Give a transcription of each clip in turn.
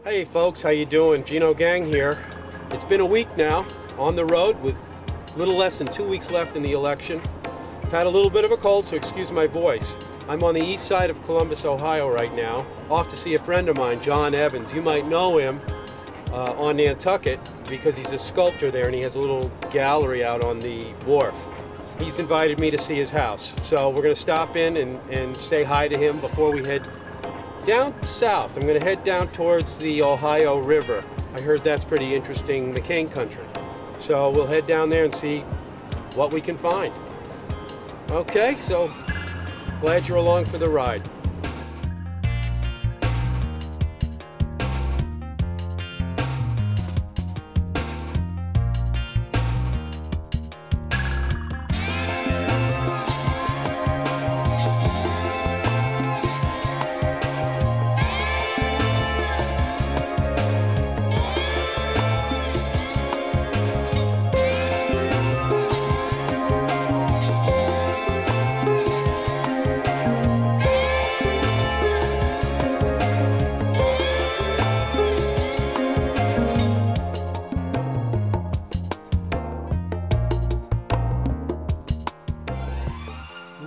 Hey folks, how you doing? Geno Geng here. It's been a week now on the road with a little less than 2 weeks left in the election. I've had a little bit of a cold, so excuse my voice. I'm on the east side of Columbus, Ohio right now, off to see a friend of mine, John Evans. You might know him on Nantucket because he's a sculptor there and he has a little gallery out on the wharf. He's invited me to see his house. So we're going to stop in and say hi to him before we head down south. I'm going to head down towards the Ohio River. I heard that's pretty interesting, the cane country. So we'll head down there and see what we can find. Okay, so glad you're along for the ride.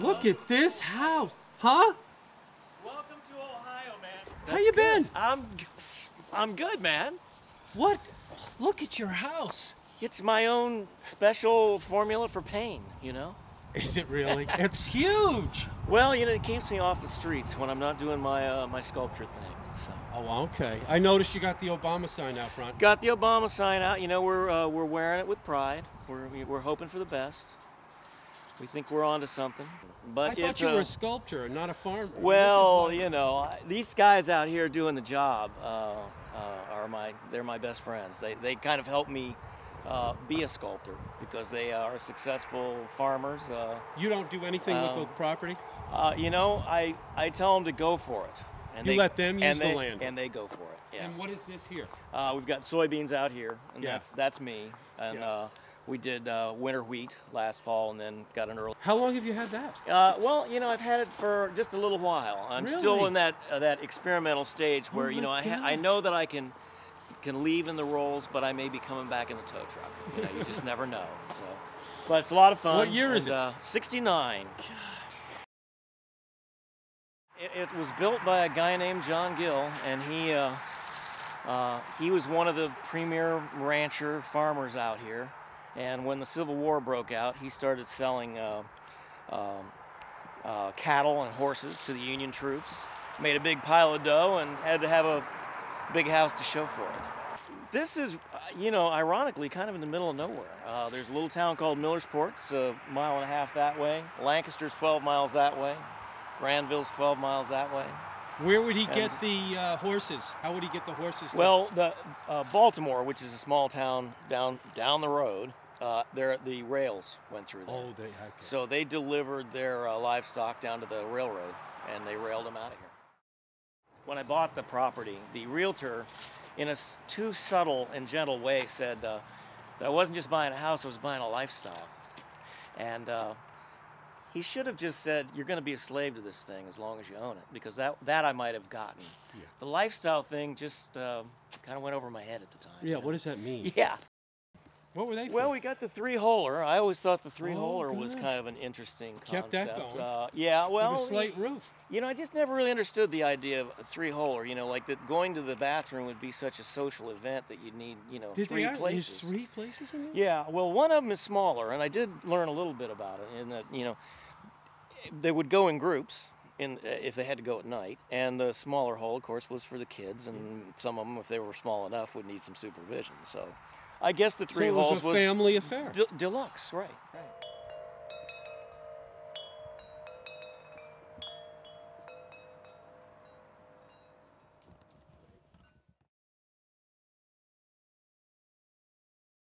Look at this house, huh? Welcome to Ohio, man. How you been? I'm good, man. What? Look at your house. It's my own special formula for pain, you know? Is it really? It's huge. Well, you know, it keeps me off the streets when I'm not doing my my sculpture thing. So. Oh, okay. I noticed you got the Obama sign out front. Got the Obama sign out. You know, we're wearing it with pride. We're hoping for the best. We think we're onto something. But I thought you were a sculptor, not a farmer. Well, you know, these guys out here doing the job they're my best friends. They kind of help me be a sculptor because they are successful farmers. You don't do anything with the property? You know, I tell them to go for it. And you let them use the land? And they go for it, yeah. And what is this here? We've got soybeans out here, and yeah. that's me. And we did winter wheat last fall and then got an early. How long have you had that? Well, you know, I've had it for just a little while. I'm really? Still in that experimental stage where, you know, I know that I can leave in the rolls, but I may be coming back in the tow truck. You know, you just never know. So, but it's a lot of fun. What year is it? 69. It was built by a guy named John Gill, and he was one of the premier rancher farmers out here. And when the Civil War broke out, he started selling cattle and horses to the Union troops. Made a big pile of dough and had to have a big house to show for it. This is, you know, ironically, kind of in the middle of nowhere. There's a little town called Millersport, it's a mile and a half that way. Lancaster's 12 miles that way. Granville's 12 miles that way. Where would he get the horses? How would he get the horses? Well, Baltimore, which is a small town down the road, the rails went through there. Oh, okay. So they delivered their livestock down to the railroad, and they railed them out of here. When I bought the property, the realtor, in a too subtle and gentle way, said that I wasn't just buying a house, I was buying a lifestyle. And he should have just said, you're going to be a slave to this thing as long as you own it, because that I might have gotten. Yeah. The lifestyle thing just kind of went over my head at the time. Yeah, what does that mean? Yeah. What were they for? Well, we got the three-holer. I always thought the three-holer was kind of an interesting concept. Kept that going. Yeah, well, with a slate roof. You know, I just never really understood the idea of a three-holer. You know, like that going to the bathroom would be such a social event that you'd need, you know, three places. There's 3 places in there? Yeah, well, one of them is smaller, and I did learn a little bit about it. In that, you know, they would go in groups if they had to go at night, and the smaller hole, of course, was for the kids, and some of them, if they were small enough, would need some supervision. So I guess the three holes was a family affair. Deluxe, right.